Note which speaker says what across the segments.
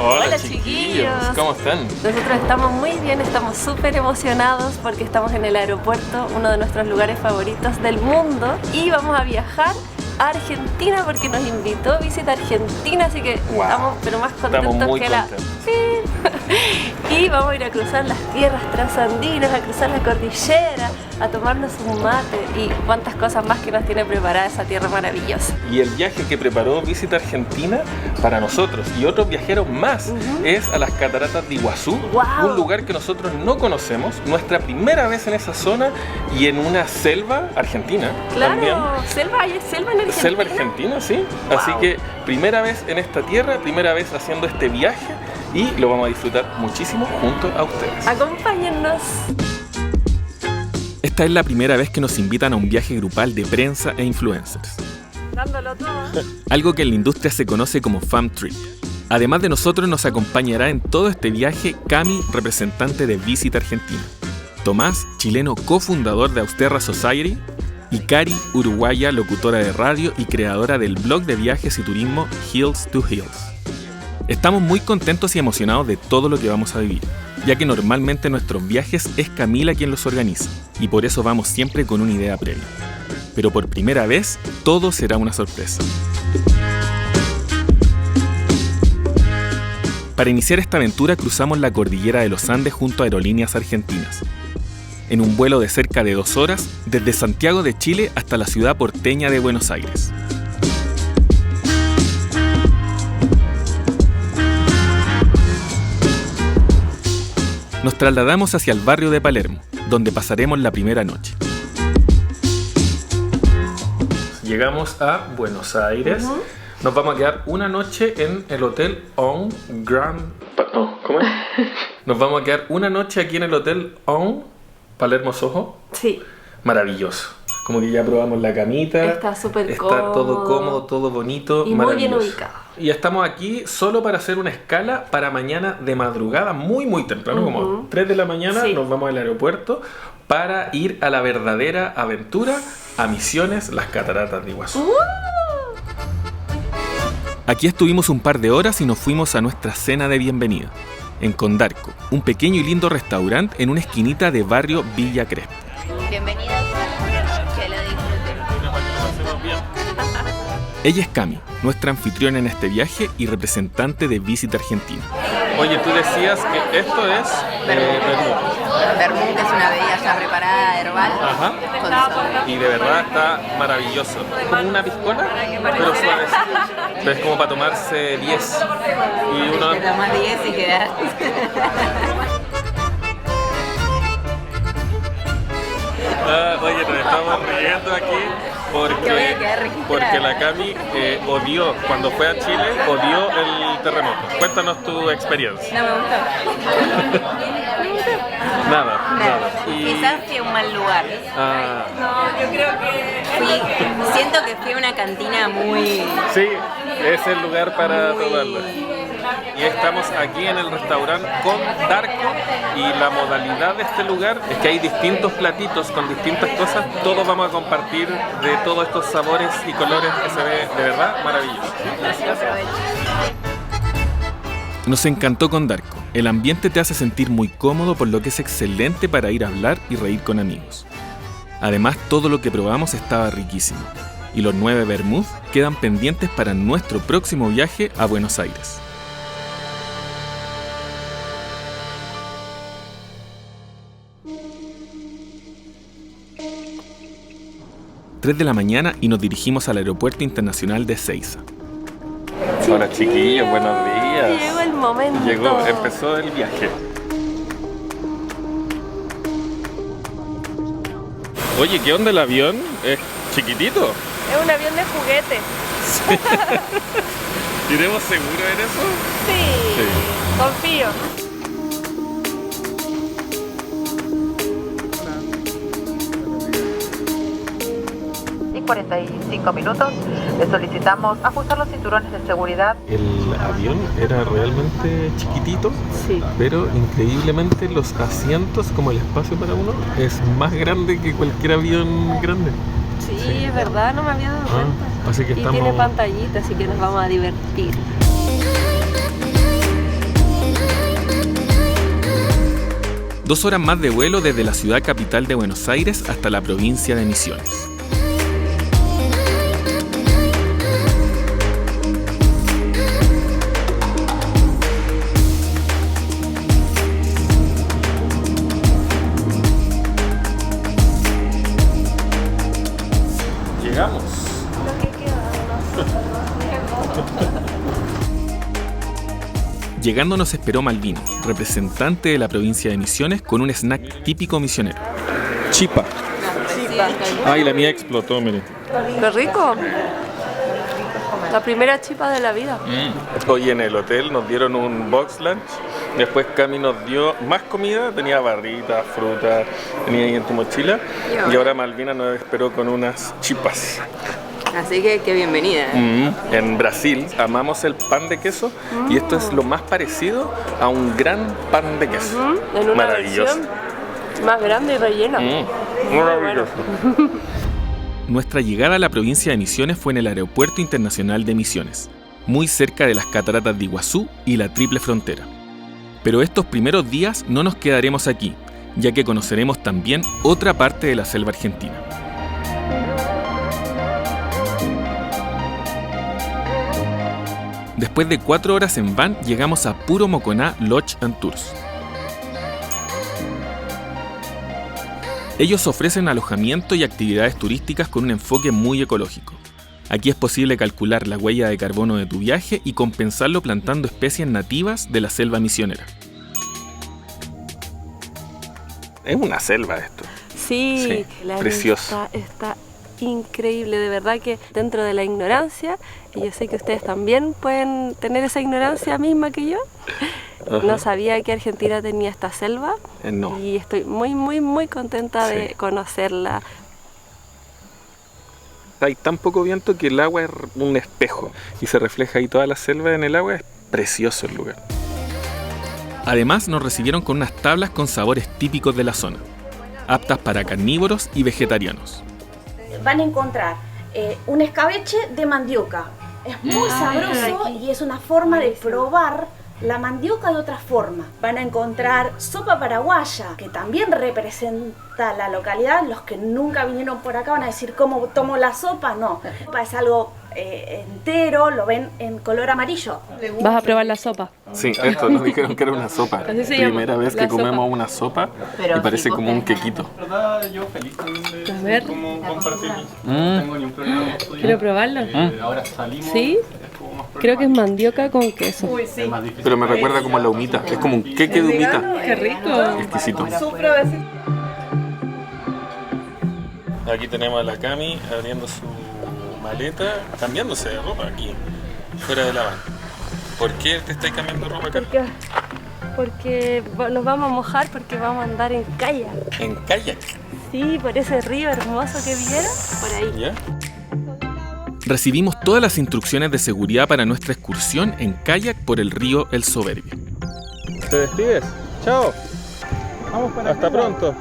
Speaker 1: Hola chiquillos,
Speaker 2: ¿cómo están?
Speaker 1: Nosotros estamos muy bien, estamos súper emocionados porque estamos en el aeropuerto, uno de nuestros lugares favoritos del mundo, y vamos a viajar a Argentina porque nos invitó Visit Argentina, así que estamos pero más contentos que la... Sí. Y vamos a ir a cruzar las tierras transandinas, a cruzar la cordillera, a tomarnos un mate y cuántas cosas más que nos tiene preparada esa tierra maravillosa.
Speaker 2: Y el viaje que preparó Visit Argentina para nosotros y otros viajeros más es a las cataratas de Iguazú, un lugar que nosotros no conocemos, nuestra primera vez en esa zona y en una selva argentina.
Speaker 1: Claro,
Speaker 2: también.
Speaker 1: selva en Argentina.
Speaker 2: Selva argentina, sí. Así que primera vez en esta tierra, primera vez haciendo este viaje y lo vamos a disfrutar muchísimo junto a ustedes.
Speaker 1: Acompáñennos.
Speaker 2: Esta es la primera vez que nos invitan a un viaje grupal de prensa e influencers.
Speaker 1: Dándolo todo.
Speaker 2: Algo que en la industria se conoce como Fam Trip. Además de nosotros, nos acompañará en todo este viaje Cami, representante de Visit Argentina, Tomás, chileno cofundador de Austerra Society, y Cari, uruguaya, locutora de radio y creadora del blog de viajes y turismo Hills to Hills. Estamos muy contentos y emocionados de todo lo que vamos a vivir, ya que normalmente en nuestros viajes es Camila quien los organiza, y por eso vamos siempre con una idea previa. Pero por primera vez, todo será una sorpresa. Para iniciar esta aventura cruzamos la cordillera de los Andes junto a Aerolíneas Argentinas, en un vuelo de cerca de 2 horas desde Santiago de Chile hasta la ciudad porteña de Buenos Aires. Nos trasladamos hacia el barrio de Palermo, donde pasaremos la primera noche. Llegamos a Buenos Aires. Nos vamos a quedar una noche en el Hotel On Grand... No, ¿cómo es? Nos vamos a quedar una noche aquí en el Hotel On Palermo Soho.
Speaker 1: Sí.
Speaker 2: Maravilloso. Como que ya probamos la camita.
Speaker 1: Está súper cómodo.
Speaker 2: Está todo cómodo, todo bonito,
Speaker 1: y muy bien ubicado.
Speaker 2: Y estamos aquí solo para hacer una escala para mañana de madrugada, muy temprano, como 3 de la mañana, nos vamos al aeropuerto para ir a la verdadera aventura, a Misiones, las cataratas de Iguazú. Aquí estuvimos un par de horas y nos fuimos a nuestra cena de bienvenida, en Condarco, un pequeño y lindo restaurante en una esquinita de barrio Villa Crespo.
Speaker 3: Bienvenidos, que lo disfruten.
Speaker 2: Ella es Cami, nuestra anfitriona en este viaje y representante de Visit Argentina. Oye, tú decías que esto es vermut.
Speaker 3: Vermut es una bebida ya preparada, herbal.
Speaker 2: Ajá. Y de verdad está maravilloso. Como una piscola, pero suave. Pero es como para tomarse 10. Y uno...
Speaker 3: Te tomas 10 y quedas...
Speaker 2: Oye, nos estamos riendo aquí porque la Cami odió, cuando fue a Chile, odió el terremoto. Cuéntanos tu experiencia.
Speaker 3: No me gustó.
Speaker 2: Nada.
Speaker 3: Y... Quizás fui a un mal lugar.
Speaker 1: No, yo creo que...
Speaker 3: Siento que fui a una cantina muy...
Speaker 2: Sí, es el lugar para tomarla. Y estamos aquí en el restaurante Condarco y la modalidad de este lugar es que hay distintos platitos con distintas cosas. Todos vamos a compartir de todos estos sabores y colores que se ve de verdad maravilloso. Nos encantó Condarco. El ambiente te hace sentir muy cómodo, por lo que es excelente para ir a hablar y reír con amigos. Además, todo lo que probamos estaba riquísimo. Y los 9 vermouth quedan pendientes para nuestro próximo viaje a Buenos Aires. ...3 de la mañana y nos dirigimos al Aeropuerto Internacional de Ezeiza. Hola chiquillos, buenos días.
Speaker 1: Llegó el momento.
Speaker 2: Empezó el viaje. Oye, ¿qué onda el avión? ¿Es chiquitito?
Speaker 1: Es un avión de juguete.
Speaker 2: ¿Iremos seguros en eso?
Speaker 1: Sí. Confío.
Speaker 4: 45 minutos. Le solicitamos ajustar los cinturones de seguridad.
Speaker 2: El avión era realmente chiquitito, pero increíblemente los asientos, como el espacio para uno, es más grande que cualquier avión grande.
Speaker 1: Sí, es verdad, no me había dado cuenta.
Speaker 2: Así que
Speaker 1: y tiene pantallita, así que nos vamos a divertir.
Speaker 2: 2 horas más de vuelo desde la ciudad capital de Buenos Aires hasta la provincia de Misiones. Llegamos. Llegando nos esperó Malvina, representante de la provincia de Misiones, con un snack típico misionero. Chipa. Ay, la mía explotó, miren.
Speaker 1: ¡Qué rico! La primera chipa de la vida.
Speaker 2: Hoy en el hotel nos dieron un box lunch. Después Cami nos dio más comida, tenía barritas, frutas, tenía ahí en tu mochila. Y ahora Malvina nos esperó con unas chipas.
Speaker 3: Así que qué bienvenida.
Speaker 2: En Brasil amamos el pan de queso y esto es lo más parecido a un gran pan de queso.
Speaker 1: En una
Speaker 2: maravilloso.
Speaker 1: versión más grande y rellena.
Speaker 2: Maravilloso. Nuestra llegada a la provincia de Misiones fue en el Aeropuerto Internacional de Misiones, muy cerca de las cataratas de Iguazú y la Triple Frontera. Pero estos primeros días no nos quedaremos aquí, ya que conoceremos también otra parte de la selva argentina. Después de 4 horas en van, llegamos a Puro Moconá Lodge & Tours. Ellos ofrecen alojamiento y actividades turísticas con un enfoque muy ecológico. Aquí es posible calcular la huella de carbono de tu viaje y compensarlo plantando especies nativas de la selva misionera. Es una selva esto.
Speaker 1: Sí,
Speaker 2: precioso.
Speaker 1: Está increíble, de verdad que dentro de la ignorancia, y yo sé que ustedes también pueden tener esa ignorancia misma que yo, no sabía que Argentina tenía esta selva
Speaker 2: No.
Speaker 1: y estoy muy contenta de conocerla.
Speaker 2: Hay tan poco viento que el agua es un espejo y se refleja ahí toda la selva en el agua. Es precioso el lugar. Además nos recibieron con unas tablas con sabores típicos de la zona, aptas para carnívoros y vegetarianos.
Speaker 5: Van a encontrar un escabeche de mandioca. Es muy sabroso y es una forma de probar la mandioca de otra forma. Van a encontrar sopa paraguaya, que también representa la localidad. Los que nunca vinieron por acá van a decir, ¿cómo tomo la sopa? No, es algo entero, lo ven en color amarillo.
Speaker 1: ¿Vas a probar la sopa?
Speaker 2: Sí, esto nos dijeron que era una sopa.
Speaker 1: Así se
Speaker 2: Primera
Speaker 1: llama,
Speaker 2: vez que
Speaker 1: la
Speaker 2: comemos
Speaker 1: sopa.
Speaker 2: una sopa
Speaker 3: Pero
Speaker 2: y parece
Speaker 3: sí,
Speaker 2: como un quequito.
Speaker 6: Yo feliz también de
Speaker 1: A ver.
Speaker 6: cómo compartir. No tengo ningún problema con estudiar.
Speaker 1: ¿Quiero probarlo?
Speaker 6: Ahora salimos.
Speaker 1: ¿Sí? Creo que es mandioca con queso.
Speaker 6: Es más difícil.
Speaker 2: Pero me recuerda como a la humita. Es como un queque de humita.
Speaker 1: ¡Qué rico!
Speaker 2: Exquisito. Aquí tenemos a la Cami abriendo su maleta, cambiándose de ropa aquí, fuera de la van. ¿Por qué te estás cambiando de ropa acá?
Speaker 1: Porque nos vamos a mojar porque vamos a andar en kayak.
Speaker 2: En kayak.
Speaker 1: Sí, por ese río hermoso que vieron, por ahí.
Speaker 2: ¿Ya? Recibimos todas las instrucciones de seguridad para nuestra excursión en kayak por el río El Soberbio. ¿Te despides? ¡Chao! Vamos para hasta pronto.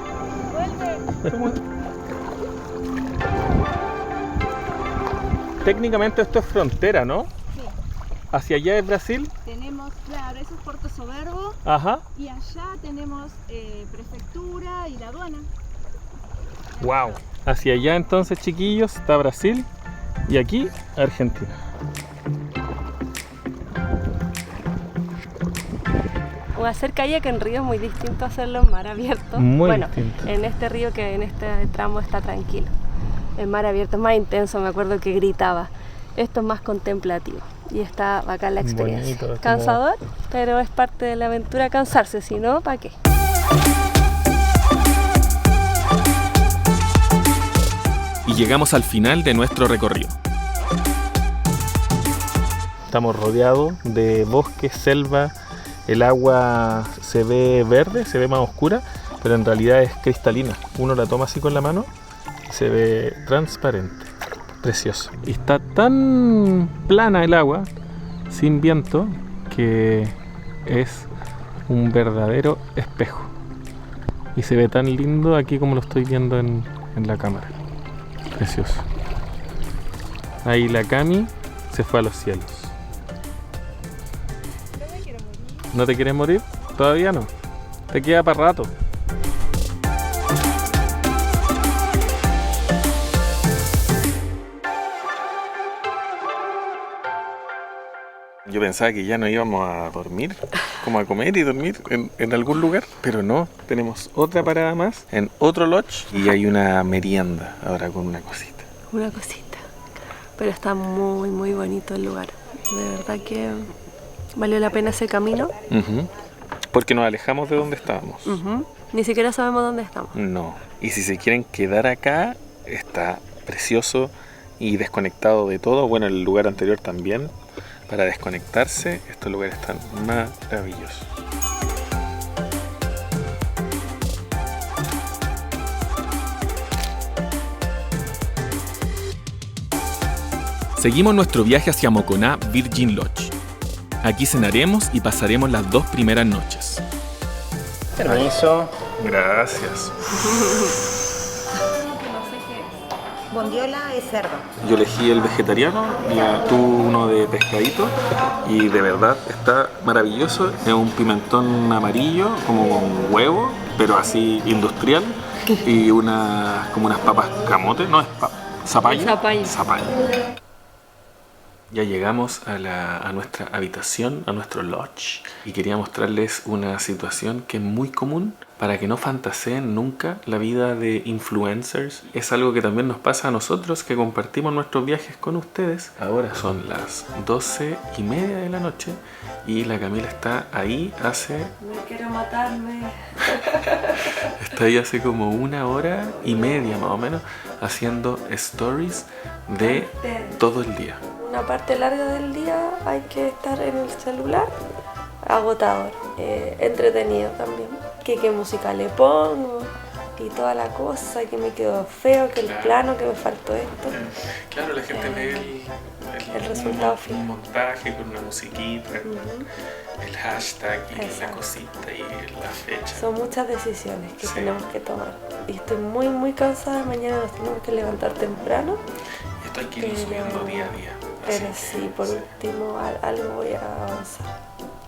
Speaker 2: Técnicamente esto es frontera, ¿no?
Speaker 7: Sí.
Speaker 2: ¿Hacia allá es Brasil?
Speaker 7: Tenemos, claro, eso es Puerto Soberbo
Speaker 2: Ajá.
Speaker 7: y allá tenemos prefectura y la aduana.
Speaker 2: Wow. Hacia allá entonces, chiquillos, está Brasil y aquí Argentina.
Speaker 1: O hacer kayak en río es muy distinto a hacerlo en mar abierto.
Speaker 2: Muy
Speaker 1: bueno,
Speaker 2: distinto.
Speaker 1: en este río que en este tramo está tranquilo. En mar abierto es más intenso, me acuerdo que gritaba. Esto es más contemplativo y está bacán la experiencia.
Speaker 2: Bonito, es
Speaker 1: Cansador, pero es parte de la aventura cansarse, si no, ¿para qué?
Speaker 2: Y llegamos al final de nuestro recorrido. Estamos rodeados de bosque, selva, el agua se ve verde, se ve más oscura, pero en realidad es cristalina. Uno la toma así con la mano y se ve transparente, precioso. Y está tan plana el agua, sin viento, que es un verdadero espejo. Y se ve tan lindo aquí como lo estoy viendo en la cámara. Precioso. Ahí la Cami se fue a los cielos. ¿No te quieres morir? Todavía no. Te queda para rato. Yo pensaba que ya no íbamos a dormir, como a comer y dormir en algún lugar, pero no, tenemos otra parada más en otro lodge y hay una merienda ahora con una cosita.
Speaker 1: Una cosita. Pero está muy, muy bonito el lugar. De verdad que valió la pena ese camino.
Speaker 2: Porque nos alejamos de donde estábamos.
Speaker 1: Ni siquiera sabemos dónde estamos.
Speaker 2: No. Y si se quieren quedar acá, está precioso y desconectado de todo. Bueno, el lugar anterior también. Para desconectarse, estos lugares están maravillosos. Seguimos nuestro viaje hacia Moconá Virgin Lodge. Aquí cenaremos y pasaremos las 2 primeras noches.
Speaker 6: Permiso.
Speaker 2: Gracias.
Speaker 8: Bondiola es cerdo.
Speaker 2: Yo elegí el vegetariano y tú uno de pescadito y de verdad está maravilloso. Es un pimentón amarillo como con huevo, pero así industrial y como unas papas camote, no es zapallo. Zapallo. Ya llegamos a nuestra habitación, a nuestro lodge, y quería mostrarles una situación que es muy común para que no fantaseen nunca la vida de influencers. Es algo que también nos pasa a nosotros que compartimos nuestros viajes con ustedes. Ahora son las 12:30 de la noche y la Camila está ahí hace...
Speaker 1: No quiero matarme.
Speaker 2: Está ahí hace como 1:30 más o menos haciendo stories de todo el día.
Speaker 1: Una parte larga del día hay que estar en el celular, agotador, entretenido también. ¿Qué música le pongo? Y toda la cosa, que me quedó feo, que el plano, que me faltó esto.
Speaker 2: Claro, la gente ve
Speaker 1: el resultado final.
Speaker 2: Un montaje con una musiquita, el hashtag y la cosita y la fecha.
Speaker 1: Son muchas decisiones que tenemos que tomar. Y estoy muy, muy cansada. Mañana nos tenemos que levantar temprano.
Speaker 2: Y esto hay que ir subiendo día a día.
Speaker 1: Pero sí, por último, algo voy a avanzar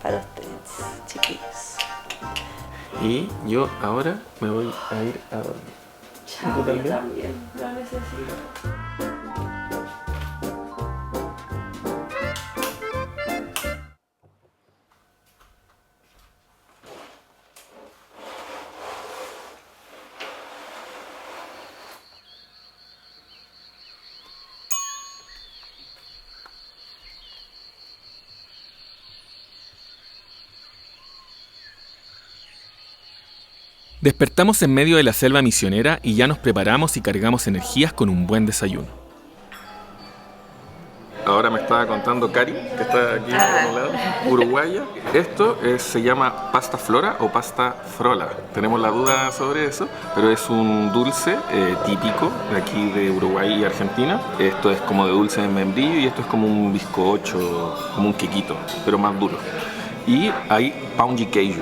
Speaker 1: para ustedes, chiquillos.
Speaker 2: Y yo ahora me voy a ir a dormir.
Speaker 1: Chao, ¿tú también? Lo necesito.
Speaker 2: Despertamos en medio de la selva misionera y ya nos preparamos y cargamos energías con un buen desayuno. Ahora me estaba contando Cari, que está aquí a mi lado, uruguaya. Esto se llama pasta flora o pasta frola. Tenemos la duda sobre eso, pero es un dulce típico de aquí de Uruguay y Argentina. Esto es como de dulce de membrillo y esto es como un bizcocho, como un quequito, pero más duro. Y hay pão de queijo.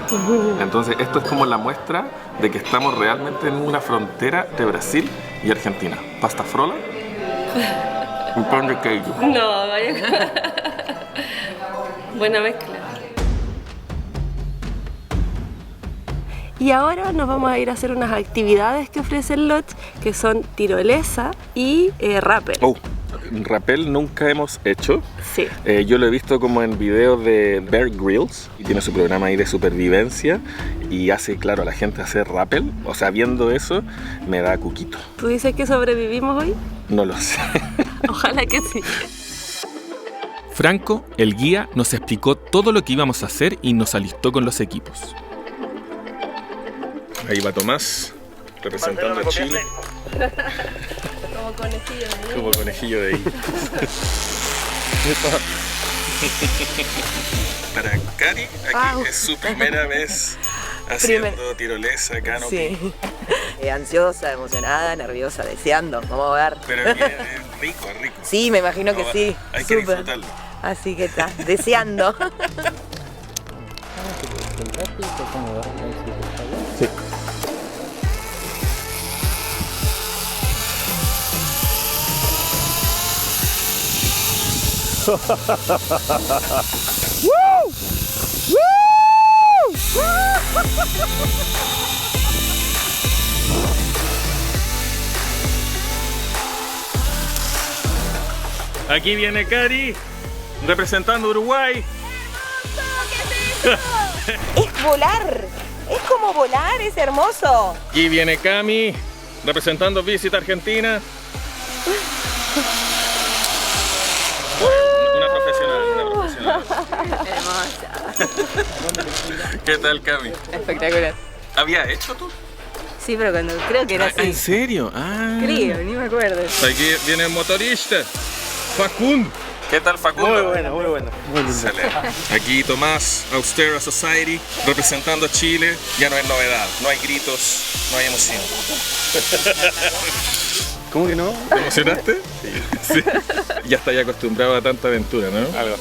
Speaker 2: Entonces esto es como la muestra de que estamos realmente en una frontera de Brasil y Argentina. Pasta frola y pão de queijo.
Speaker 1: No, vaya. Buena mezcla. Y ahora nos vamos a ir a hacer unas actividades que ofrece el lodge, que son tirolesa y rappel.
Speaker 2: Rappel nunca hemos hecho.
Speaker 1: Sí.
Speaker 2: Yo lo he visto como en videos de Bear Grylls y tiene su programa ahí de supervivencia y hace, claro, a la gente hacer rappel. O sea, viendo eso me da cuquito.
Speaker 1: ¿Tú dices que sobrevivimos hoy?
Speaker 2: No lo sé.
Speaker 1: Ojalá que sí.
Speaker 2: Franco, el guía, nos explicó todo lo que íbamos a hacer y nos alistó con los equipos. Ahí va Tomás, representando a Chile.
Speaker 1: Como conejillo de ahí.
Speaker 2: Como conejillo de ahí. Para Cari, aquí es su primera vez haciendo tirolesa, canopy.
Speaker 3: Sí. Ansiosa, emocionada, nerviosa, deseando. Vamos a ver.
Speaker 2: Pero es rico, es rico.
Speaker 3: Sí, me imagino que sí.
Speaker 2: Hay que disfrutarlo.
Speaker 3: Así que está, deseando.
Speaker 2: Sí. Aquí viene Cari, representando Uruguay.
Speaker 3: Es volar. Es como volar, es hermoso.
Speaker 2: Aquí viene Cami, representando Visit Argentina. Una profesional.
Speaker 3: Hermosa.
Speaker 2: ¿Qué tal, Cami?
Speaker 3: Espectacular.
Speaker 2: ¿Había hecho tú?
Speaker 3: Sí, pero cuando creo que era así.
Speaker 2: ¿En serio? Ah.
Speaker 3: Creo, ni me acuerdo.
Speaker 2: Aquí viene el motorista, Facundo. ¿Qué tal, Facundo?
Speaker 6: Muy bueno, muy bueno. Muy lindo.
Speaker 2: Excelente. Aquí Tomás, Austera Society, representando a Chile. Ya no es novedad, no hay gritos, no hay emoción.
Speaker 6: ¿Cómo que no?
Speaker 2: ¿Te emocionaste? Sí. Ya estás acostumbrado a tanta aventura, ¿no?
Speaker 6: Algo.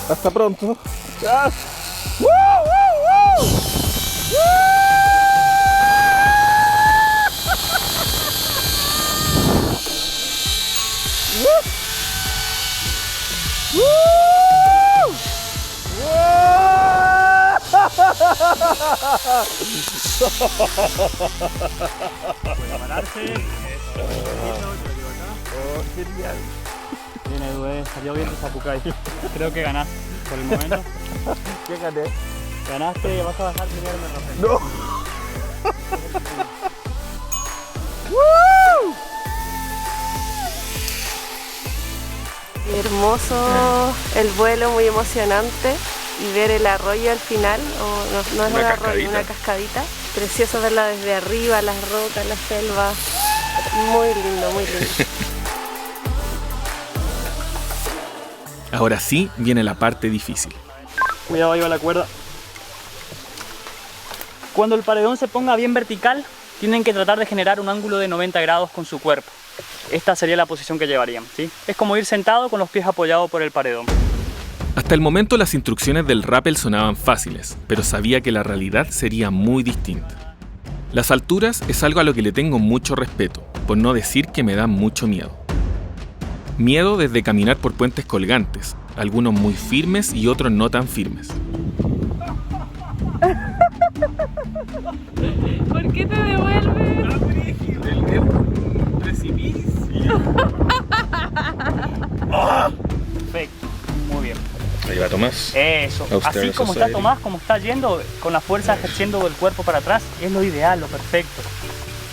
Speaker 2: Hasta pronto. Chao.
Speaker 9: Bien, Edu, salió bien tu Zapucay. Creo que ganaste por el momento.
Speaker 6: ¿Qué gané?
Speaker 9: Ganaste, vas a bajar primero en el rapel.
Speaker 6: No.
Speaker 1: Hermoso el vuelo, muy emocionante. Y ver el arroyo al final, o no es un arroyo, una cascadita. Precioso verla desde arriba, las rocas, la selva. Muy lindo, muy lindo.
Speaker 2: Ahora sí viene la parte difícil.
Speaker 9: Cuidado, ahí va la cuerda. Cuando el paredón se ponga bien vertical, tienen que tratar de generar un ángulo de 90 grados con su cuerpo. Esta sería la posición que llevarían, ¿sí? Es como ir sentado con los pies apoyados por el paredón.
Speaker 2: Hasta el momento las instrucciones del rappel sonaban fáciles, pero sabía que la realidad sería muy distinta. Las alturas es algo a lo que le tengo mucho respeto, por no decir que me da mucho miedo. Miedo desde caminar por puentes colgantes, algunos muy firmes y otros no tan firmes.
Speaker 1: ¿Por qué te devuelves?
Speaker 2: El precipicio.
Speaker 9: Perfecto, muy bien.
Speaker 2: Ahí va Tomás.
Speaker 9: Eso, así como está Tomás, como está yendo, con la fuerza ejerciendo el cuerpo para atrás, es lo ideal, lo perfecto.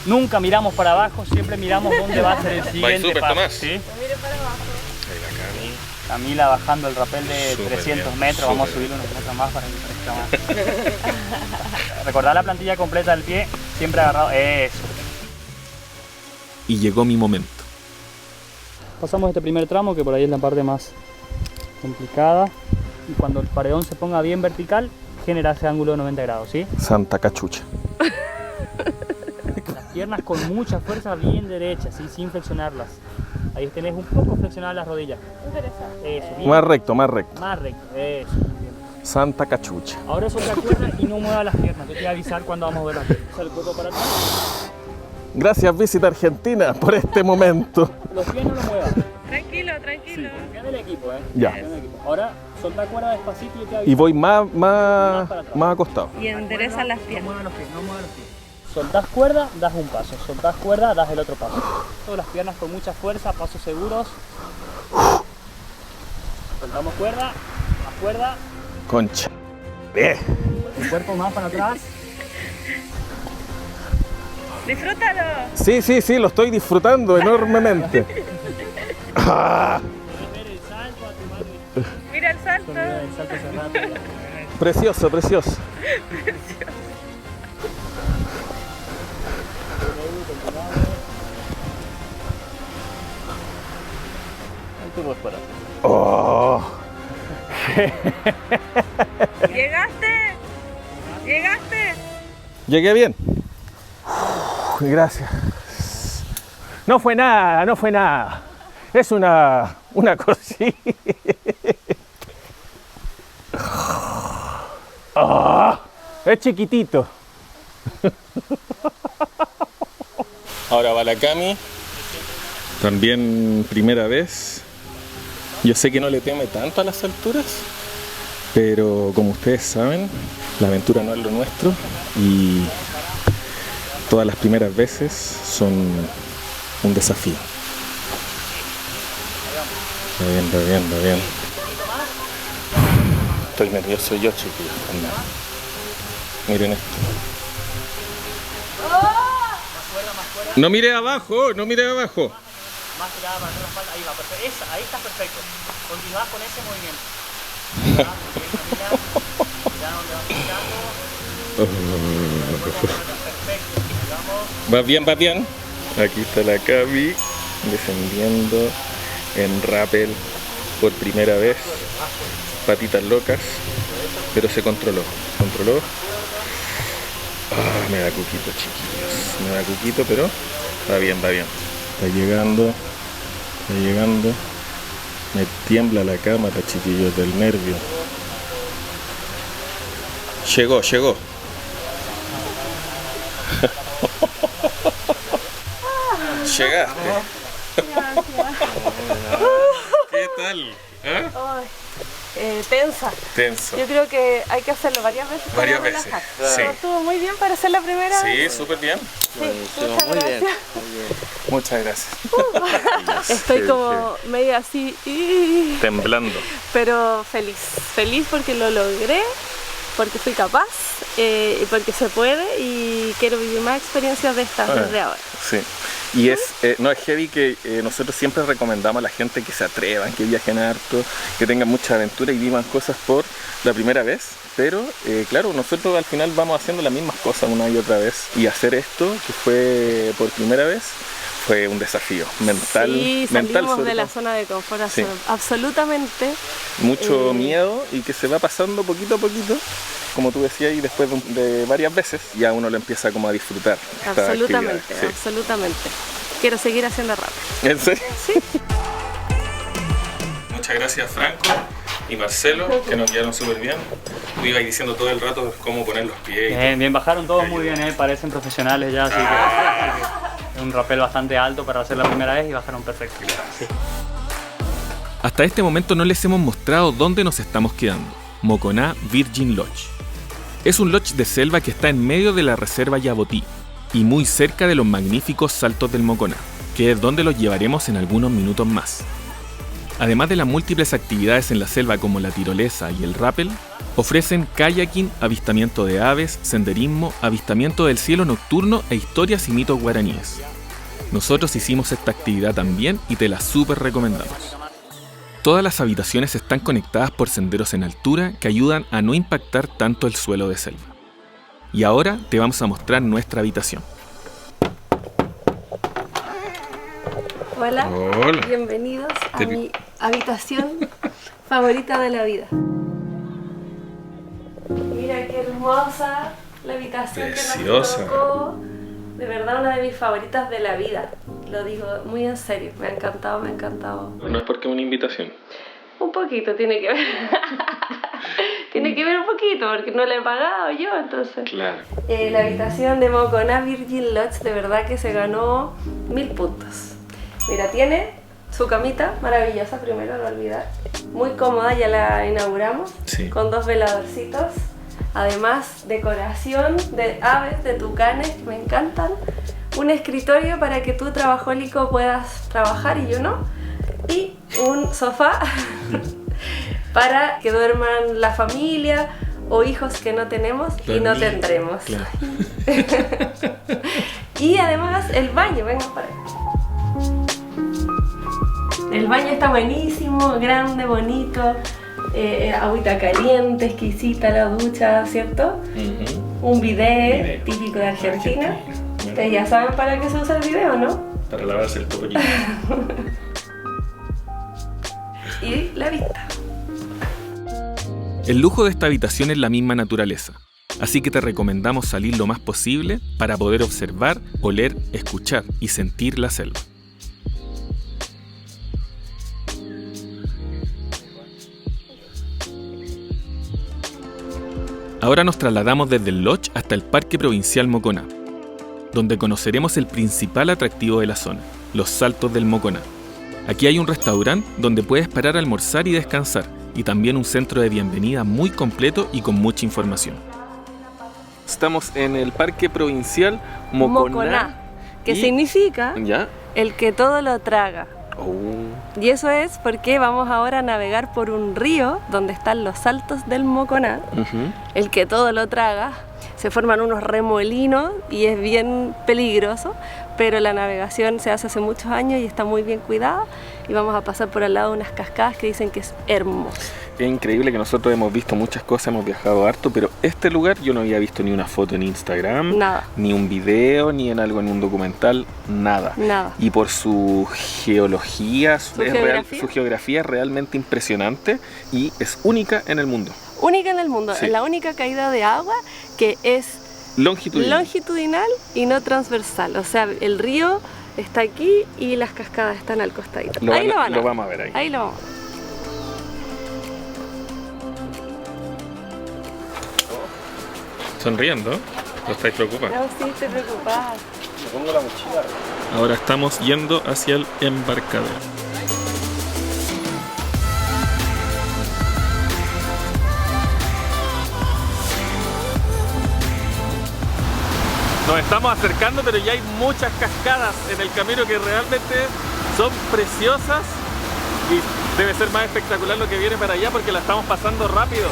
Speaker 9: Nunca miramos para abajo, siempre miramos dónde va a ser el siguiente
Speaker 2: super,
Speaker 9: paso.
Speaker 2: Tomás.
Speaker 9: ¿Sí?
Speaker 1: Mire para abajo.
Speaker 2: Ahí va Cami.
Speaker 9: Camila bajando el rapel de
Speaker 2: Súper
Speaker 9: 300
Speaker 2: bien,
Speaker 9: metros, vamos a
Speaker 2: súper
Speaker 9: subir unos metros más para que parezca más. Recordar la plantilla completa del pie, siempre agarrado, eso.
Speaker 2: Y llegó mi momento.
Speaker 9: Pasamos este primer tramo, que por ahí es la parte más complicada. Y cuando el paredón se ponga bien vertical, genera ese ángulo de 90 grados, ¿sí?
Speaker 2: Santa cachucha.
Speaker 9: Las piernas con mucha fuerza bien derechas, ¿sí? Sin flexionarlas. Ahí tenés un poco flexionadas las rodillas. Eso, bien.
Speaker 2: Más recto, más recto.
Speaker 9: Más recto, eso. Bien.
Speaker 2: Santa cachucha.
Speaker 9: Ahora solta cuerda y no mueva las piernas. Yo te voy a avisar cuando vamos a ver las piernas. Usa el cuerpo para atrás.
Speaker 2: Gracias Visit Argentina por este momento.
Speaker 9: Los pies no los muevas.
Speaker 1: Tranquilo, tranquilo.
Speaker 9: Confía en el equipo,
Speaker 2: Ya.
Speaker 9: Confía en el equipo. Ahora solta cuerda despacito y yo te aviso.
Speaker 2: Y voy más acostado.
Speaker 1: Y endereza las
Speaker 9: No
Speaker 1: piernas.
Speaker 9: muevas los pies, no muevas los pies. Soltás cuerda, das un paso. Soltás cuerda, das el otro paso. Todas las piernas con mucha fuerza, pasos seguros. Soltamos cuerda, más cuerda.
Speaker 2: Concha.
Speaker 9: El cuerpo más para atrás.
Speaker 1: Disfrútalo.
Speaker 2: Sí, lo estoy disfrutando enormemente. Ah,
Speaker 9: Ver el salto a tu madre.
Speaker 1: Mira el salto.
Speaker 9: El salto cerrado.
Speaker 2: precioso, precioso.
Speaker 9: Ahí tú vas para.
Speaker 2: Oh.
Speaker 1: ¿Llegaste? ¿Llegaste?
Speaker 2: Llegué bien. Gracias. No fue nada. Es una cosita. Oh, es chiquitito. Ahora va la Cami. También primera vez. Yo sé que no le teme tanto a las alturas, pero como ustedes saben, la aventura no es lo nuestro y todas las primeras veces son un desafío. Está bien. Estoy nervioso yo, chiquillos, también. Miren esto. No mire abajo, no mire abajo.
Speaker 9: Más tirada para atrás la espalda, ahí va, perfecto. Ahí está perfecto. Continúa con ese movimiento. Mira dónde vas tirando. Perfecto.
Speaker 2: Va bien, va bien. Aquí está la Cami descendiendo en rappel por primera vez. Patitas locas, pero se controló. Ah, me da cuquito, chiquillos. Me da cuquito, pero va bien, va bien. Está llegando. Me tiembla la cámara, chiquillos, del nervio. Llegó. Llegaste. ¿Qué tal? ¿Eh?
Speaker 1: Tensa. Yo creo que hay que hacerlo varias veces.
Speaker 2: Sí.
Speaker 1: Estuvo muy bien para ser la primera vez.
Speaker 2: Sí, súper bien.
Speaker 3: Muy bien.
Speaker 2: Muchas gracias.
Speaker 1: Estoy como medio así,
Speaker 2: Temblando.
Speaker 1: pero feliz porque lo logré, porque fui capaz, y porque se puede, y quiero vivir más experiencias de estas desde ahora.
Speaker 2: Sí. Y es heavy que nosotros siempre recomendamos a la gente que se atrevan, que viajen harto, que tengan mucha aventura y vivan cosas por la primera vez. Pero claro, nosotros al final vamos haciendo las mismas cosas una y otra vez. Y hacer esto, que fue por primera vez, fue un desafío mental.
Speaker 1: Sí, salimos de la zona de confort, absolutamente.
Speaker 2: Mucho miedo, y que se va pasando poquito a poquito. Como tú decías, y después de varias veces ya uno lo empieza como a disfrutar.
Speaker 1: Absolutamente. Quiero seguir haciendo rap.
Speaker 2: ¿En serio?
Speaker 1: Sí.
Speaker 2: Muchas gracias, Franco y Marcelo, que nos guiaron súper bien. Tú ibas diciendo todo el rato cómo poner los pies.
Speaker 9: Bien, bajaron todos muy bien, parecen profesionales ya, así que un rappel bastante alto para hacer la primera vez y bajaron perfecto. Sí.
Speaker 2: Hasta este momento no les hemos mostrado dónde nos estamos quedando. Moconá Virgin Lodge. Es un lodge de selva que está en medio de la reserva Yabotí y muy cerca de los magníficos saltos del Moconá, que es donde los llevaremos en algunos minutos más. Además de las múltiples actividades en la selva como la tirolesa y el rappel, ofrecen kayaking, avistamiento de aves, senderismo, avistamiento del cielo nocturno e historias y mitos guaraníes. Nosotros hicimos esta actividad también y te la súper recomendamos. Todas las habitaciones están conectadas por senderos en altura que ayudan a no impactar tanto el suelo de selva. Y ahora te vamos a mostrar nuestra habitación.
Speaker 1: Hola. Bienvenidos a mi habitación favorita de la vida. Mira qué hermosa la habitación.
Speaker 2: Preciosa.
Speaker 1: Que nos tocó. De verdad, una de mis favoritas de la vida. Lo digo muy en serio. Me ha encantado.
Speaker 2: No es porque es una invitación.
Speaker 1: Un poquito tiene que ver. Tiene que ver un poquito, porque no la he pagado yo, entonces.
Speaker 2: Claro.
Speaker 1: La habitación de Moconá Virgin Lodge, de verdad que se ganó 1000 puntos. Mira, tiene su camita maravillosa, primero, no olvidar. Muy cómoda, ya la inauguramos.
Speaker 2: Sí.
Speaker 1: Con 2 veladorcitos. Además, decoración de aves, de tucanes, que me encantan. Un escritorio para que tú, trabajólico, puedas trabajar y yo no. Y un sofá para que duerman la familia o hijos que no tenemos y no tendremos.
Speaker 2: Claro.
Speaker 1: Y además el baño, venga para acá. El baño está buenísimo, grande, bonito. Agüita caliente, exquisita la ducha, ¿cierto? Un bidet típico de Argentina. Ustedes ya saben para qué se usa el bidet, ¿no?
Speaker 2: Para lavarse el topollillo.
Speaker 1: Y la vista.
Speaker 2: El lujo de esta habitación es la misma naturaleza, así que te recomendamos salir lo más posible para poder observar, oler, escuchar y sentir la selva. Ahora nos trasladamos desde el lodge hasta el Parque Provincial Moconá, donde conoceremos el principal atractivo de la zona, los saltos del Moconá. Aquí hay un restaurante donde puedes parar a almorzar y descansar, y también un centro de bienvenida muy completo y con mucha información. Estamos en el Parque Provincial Moconá.
Speaker 1: Que significa
Speaker 2: ¿Ya?
Speaker 1: el que todo lo traga. Y eso es porque vamos ahora a navegar por un río donde están los saltos del Moconá, el que todo lo traga. Se forman unos remolinos y es bien peligroso, pero la navegación se hace muchos años y está muy bien cuidada, y vamos a pasar por al lado de unas cascadas que dicen que es hermoso.
Speaker 2: Es increíble que nosotros hemos visto muchas cosas, hemos viajado harto, pero este lugar yo no había visto ni una foto en Instagram,
Speaker 1: nada,
Speaker 2: ni un video, ni en algo en un documental, nada. Y por su geología, su geografía es realmente impresionante y es única en el mundo.
Speaker 1: Única en el mundo, es la única caída de agua que es longitudinal y no transversal. O sea, el río está aquí y las cascadas están al costadito.
Speaker 2: Lo vamos a ver ahí.
Speaker 1: Ahí lo vamos a ver.
Speaker 2: Sonriendo, ¿no estáis preocupados?
Speaker 1: No, sí, estoy preocupada.
Speaker 6: Me pongo la mochila.
Speaker 2: Ahora estamos yendo hacia el embarcadero. Nos estamos acercando, pero ya hay muchas cascadas en el camino que realmente son preciosas y debe ser más espectacular lo que viene para allá porque la estamos pasando rápido.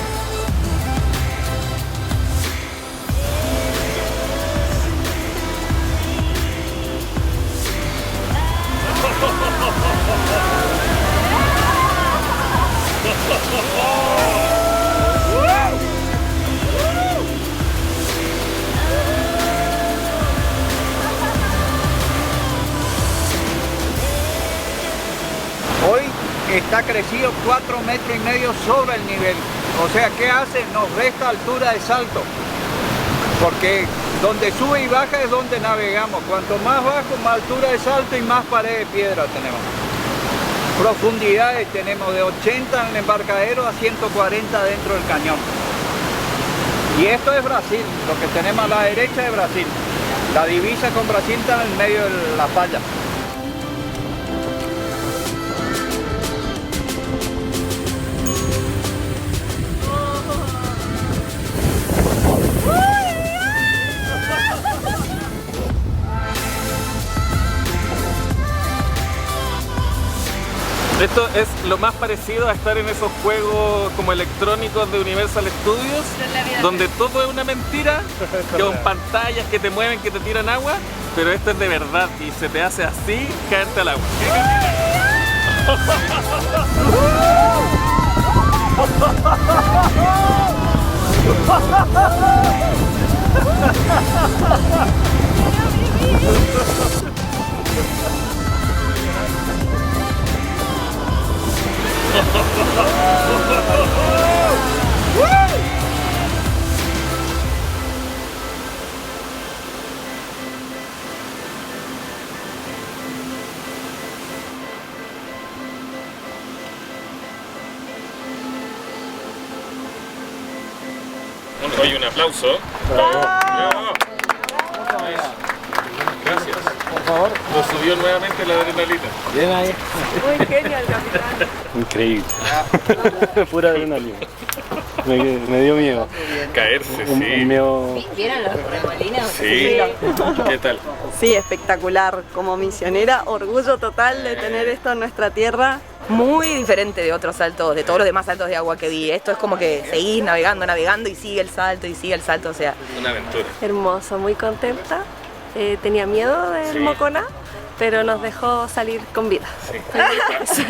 Speaker 10: Hoy está crecido 4,5 metros sobre el nivel. O sea, ¿qué hace? Nos resta altura de salto. Porque donde sube y baja es donde navegamos. Cuanto más bajo, más altura de salto y más pared de piedra tenemos. Profundidades tenemos de 80 en el embarcadero a 140 dentro del cañón. Y esto es Brasil, lo que tenemos a la derecha es Brasil. La divisa con Brasil está en el medio de la falla.
Speaker 2: Esto es lo más parecido a estar en esos juegos como electrónicos de Universal Studios, donde todo es una mentira, con pantallas que te mueven, que te tiran agua, pero esto es de verdad y se te hace así caerte al agua. Oye, un aplauso. ¡Bravo! Gracias.
Speaker 6: Por favor.
Speaker 2: Nos subió nuevamente la adrenalina.
Speaker 6: Bien ahí.
Speaker 1: Muy genial, capitán.
Speaker 6: Increíble. Pura adrenalina. Me dio miedo.
Speaker 2: Caerse, sí.
Speaker 3: ¿Vieron los remolinos?
Speaker 2: Sí. ¿Qué tal?
Speaker 11: Sí, espectacular. Como misionera, orgullo total de tener esto en nuestra tierra.
Speaker 3: Muy diferente de otros saltos, de todos los demás saltos de agua que vi. Esto es como que seguís navegando y sigue el salto, o sea.
Speaker 2: Una aventura.
Speaker 1: Hermoso, muy contenta. Tenía miedo del Moconá, pero nos dejó salir con vida. Sí.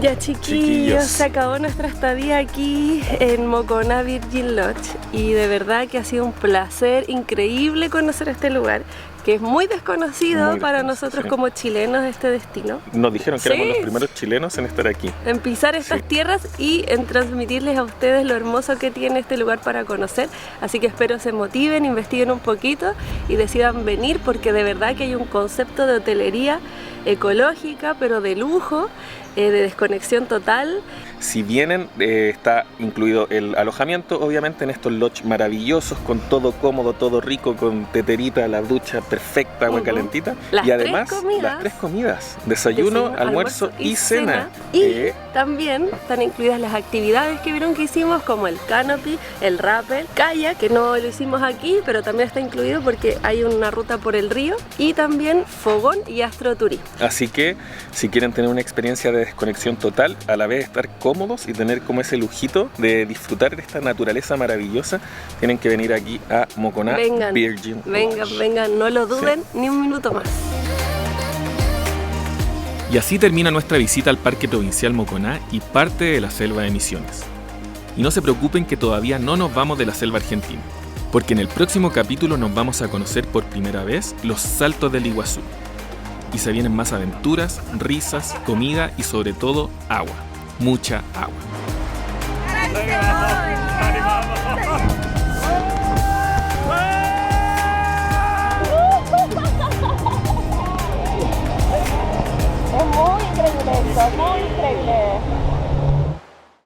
Speaker 1: Ya chiquillos, se acabó nuestra estadía aquí en Moconá Virgin Lodge y de verdad que ha sido un placer increíble conocer este lugar, que es muy desconocido para nosotros como chilenos este destino.
Speaker 2: Nos dijeron que éramos los primeros chilenos en estar aquí.
Speaker 1: En pisar estas tierras y en transmitirles a ustedes lo hermoso que tiene este lugar para conocer. Así que espero se motiven, investiguen un poquito y decidan venir, porque de verdad que hay un concepto de hotelería ecológica, pero de lujo, de desconexión total.
Speaker 2: Si vienen, está incluido el alojamiento, obviamente, en estos lodges maravillosos, con todo cómodo, todo rico, con teterita, la ducha perfecta, agua calentita. Y además, las 3 comidas, desayuno, almuerzo y cena.
Speaker 1: Y también están incluidas las actividades que vieron que hicimos, como el canopy, el rappel, kayak, que no lo hicimos aquí, pero también está incluido porque hay una ruta por el río, y también fogón y astroturismo.
Speaker 2: Así que si quieren tener una experiencia de desconexión total, a la vez estar cómodos y tener como ese lujito de disfrutar de esta naturaleza maravillosa, tienen que venir aquí a Moconá Virgin Lodge.
Speaker 1: Vengan, no lo duden ni un minuto más.
Speaker 2: Y así termina nuestra visita al Parque Provincial Moconá y parte de la selva de Misiones. Y no se preocupen que todavía no nos vamos de la selva argentina, porque en el próximo capítulo nos vamos a conocer por primera vez los saltos del Iguazú. Y se vienen más aventuras, risas, comida y sobre todo agua. Mucha agua.
Speaker 1: Es muy increíble esto, muy increíble.